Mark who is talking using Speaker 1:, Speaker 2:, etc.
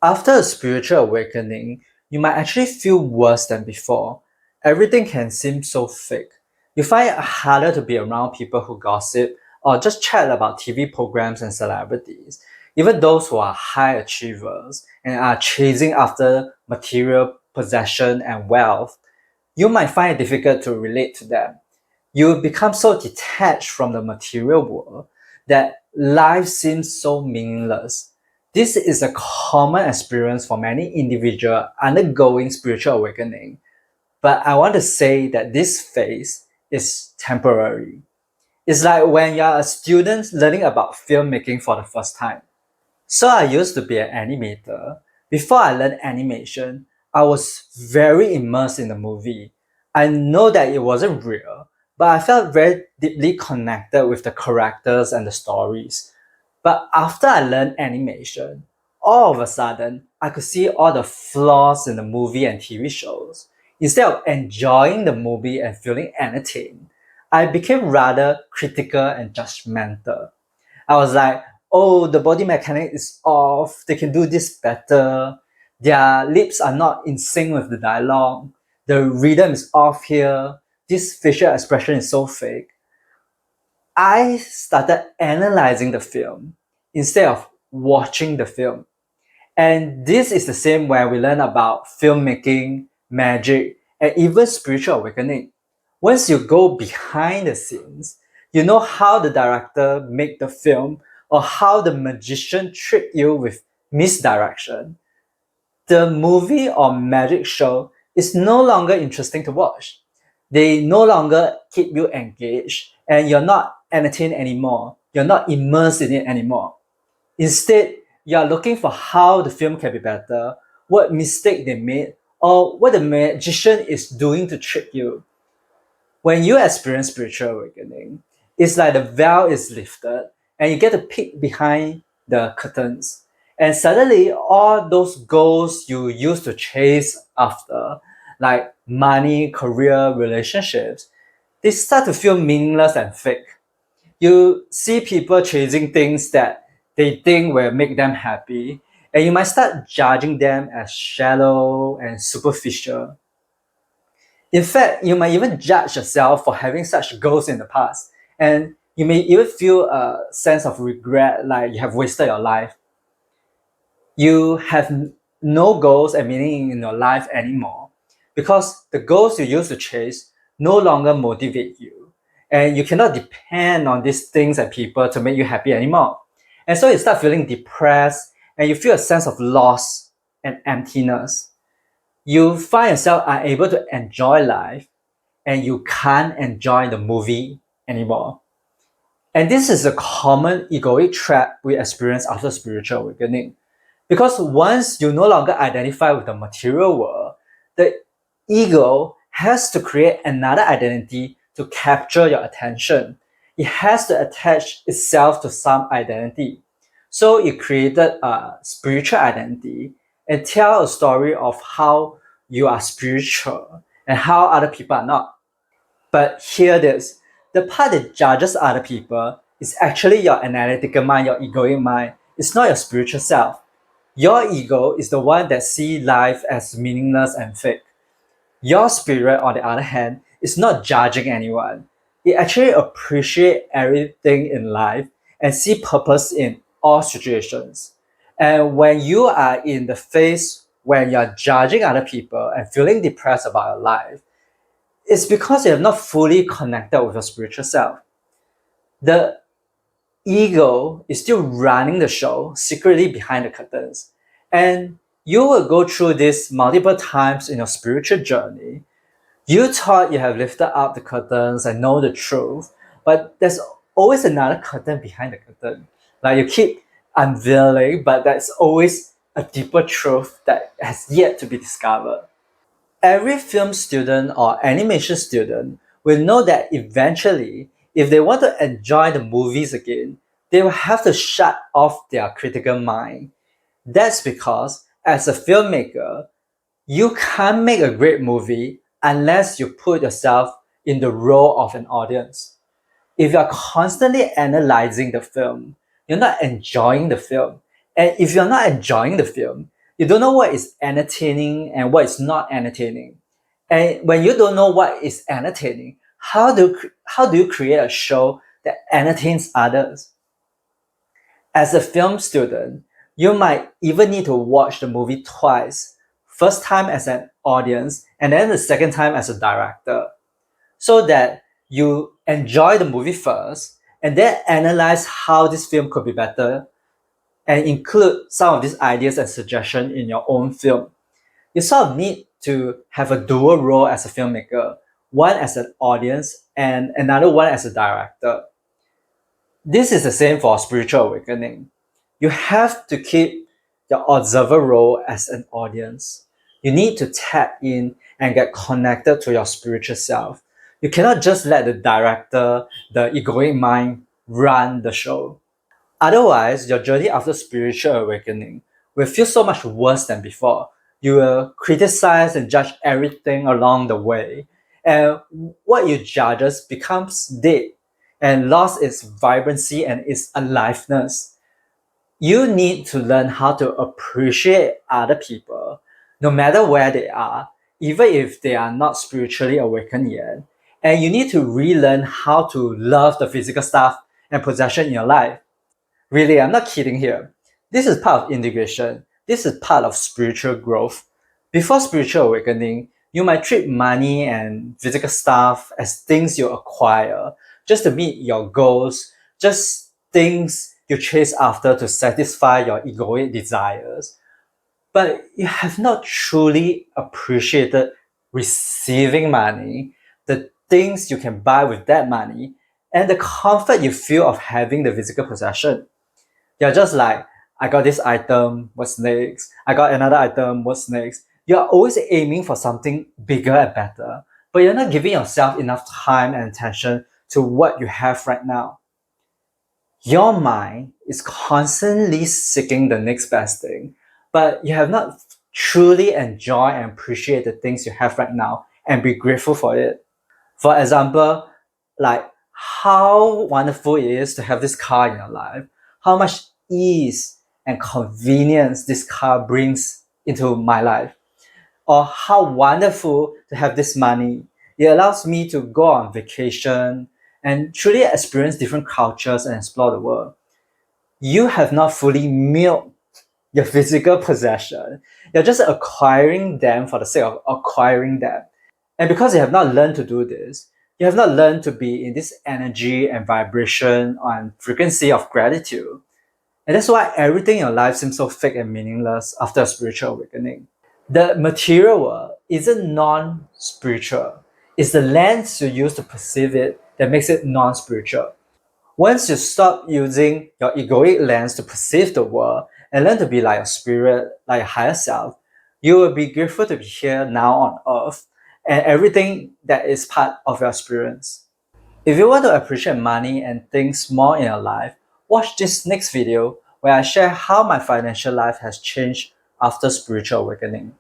Speaker 1: After a spiritual awakening, you might actually feel worse than before. Everything can seem so fake. You find it harder to be around people who gossip or just chat about TV programs and celebrities. Even those who are high achievers and are chasing after material possession and wealth, you might find it difficult to relate to them. You become so detached from the material world that life seems so meaningless. This is a common experience for many individuals undergoing spiritual awakening, but I want to say that this phase is temporary. It's like when you're a student learning about filmmaking for the first time. So I used to be an animator. Before I learned animation, I was very immersed in the movie. I know that it wasn't real, but I felt very deeply connected with the characters and the stories. But after I learned animation, all of a sudden, I could see all the flaws in the movie and TV shows. Instead of enjoying the movie and feeling entertained, I became rather critical and judgmental. I was like, oh, the body mechanic is off. They can do this better. Their lips are not in sync with the dialogue. The rhythm is off here. This facial expression is so fake. I started analyzing the film instead of watching the film. And this is the same when we learn about filmmaking, magic, and even spiritual awakening. Once you go behind the scenes, you know how the director made the film or how the magician tricked you with misdirection. The movie or magic show is no longer interesting to watch. They no longer keep you engaged and you're not entertained anymore. You're not immersed in it anymore. Instead, you are looking for how the film can be better, what mistake they made, or what the magician is doing to trick you. When you experience spiritual awakening, it's like the veil is lifted and you get to peek behind the curtains. And suddenly, all those goals you used to chase after, like money, career, relationships, they start to feel meaningless and fake. You see people chasing things that they think will make them happy, and you might start judging them as shallow and superficial. In fact, you might even judge yourself for having such goals in the past, and you may even feel a sense of regret, like you have wasted your life. You have no goals and meaning in your life anymore because the goals you used to chase no longer motivate you. And you cannot depend on these things and people to make you happy anymore. And so you start feeling depressed and you feel a sense of loss and emptiness. You find yourself unable to enjoy life and you can't enjoy the movie anymore. And this is a common egoic trap we experience after spiritual awakening. Because once you no longer identify with the material world, the ego has to create another identity to capture your attention. It has to attach itself to some identity. So it created a spiritual identity and tell a story of how you are spiritual and how other people are not. But hear this, the part that judges other people is actually your analytical mind, your egoic mind. It's not your spiritual self. Your ego is the one that sees life as meaningless and fake. Your spirit, on the other hand, is not judging anyone. It actually appreciates everything in life and see purpose in all situations. And when you are in the phase when you're judging other people and feeling depressed about your life, it's because you have not fully connected with your spiritual self. The ego is still running the show secretly behind the curtains. And you will go through this multiple times in your spiritual journey. You thought you have lifted up the curtains and know the truth, but there's always another curtain behind the curtain. Like you keep unveiling, but there's always a deeper truth that has yet to be discovered. Every film student or animation student will know that eventually, if they want to enjoy the movies again, they will have to shut off their critical mind. That's because, as a filmmaker, you can't make a great movie unless you put yourself in the role of an audience. If you're constantly analyzing the film, you're not enjoying the film. And if you're not enjoying the film, You don't know what is entertaining and what is not entertaining. And when you don't know what is entertaining, how do you create a show that entertains others? As a film student, you might even need to watch the movie twice. First time as an audience, and then the second time as a director, so that you enjoy the movie first and then analyze how this film could be better and include some of these ideas and suggestions in your own film. You sort of need to have a dual role as a filmmaker, one as an audience and another one as a director. This is the same for spiritual awakening. You have to keep the observer role as an audience. You need to tap in and get connected to your spiritual self. You cannot just let the director, the egoic mind, run the show. Otherwise, your journey after spiritual awakening will feel so much worse than before. You will criticize and judge everything along the way, and what you judges becomes dead and lost its vibrancy and its aliveness. You need to learn how to appreciate other people, no matter where they are, even if they are not spiritually awakened yet. And you need to relearn how to love the physical stuff and possession in your life. Really, I'm not kidding here. This is part of integration. This is part of spiritual growth. Before spiritual awakening, you might treat money and physical stuff as things you acquire just to meet your goals, just things you chase after to satisfy your egoic desires. But you have not truly appreciated receiving money, the things you can buy with that money, and the comfort you feel of having the physical possession. You're just like, I got this item, what's next? I got another item, what's next? You're always aiming for something bigger and better, but you're not giving yourself enough time and attention to what you have right now. Your mind is constantly seeking the next best thing, but you have not truly enjoyed and appreciate the things you have right now and be grateful for it. For example, like how wonderful it is to have this car in your life, how much ease and convenience this car brings into my life, or how wonderful to have this money. It allows me to go on vacation and truly experience different cultures and explore the world. You have not fully milked your physical possession. You're just acquiring them for the sake of acquiring them. And because you have not learned to do this, you have not learned to be in this energy and vibration and frequency of gratitude. And that's why everything in your life seems so fake and meaningless after a spiritual awakening. The material world isn't non spiritual, it's the lens you use to perceive it that makes it non spiritual. Once you stop using your egoic lens to perceive the world and learn to be like a spirit, like a higher self, you will be grateful to be here now on earth and everything that is part of your experience. If you want to appreciate money and things more in your life, watch this next video where I share how my financial life has changed after spiritual awakening.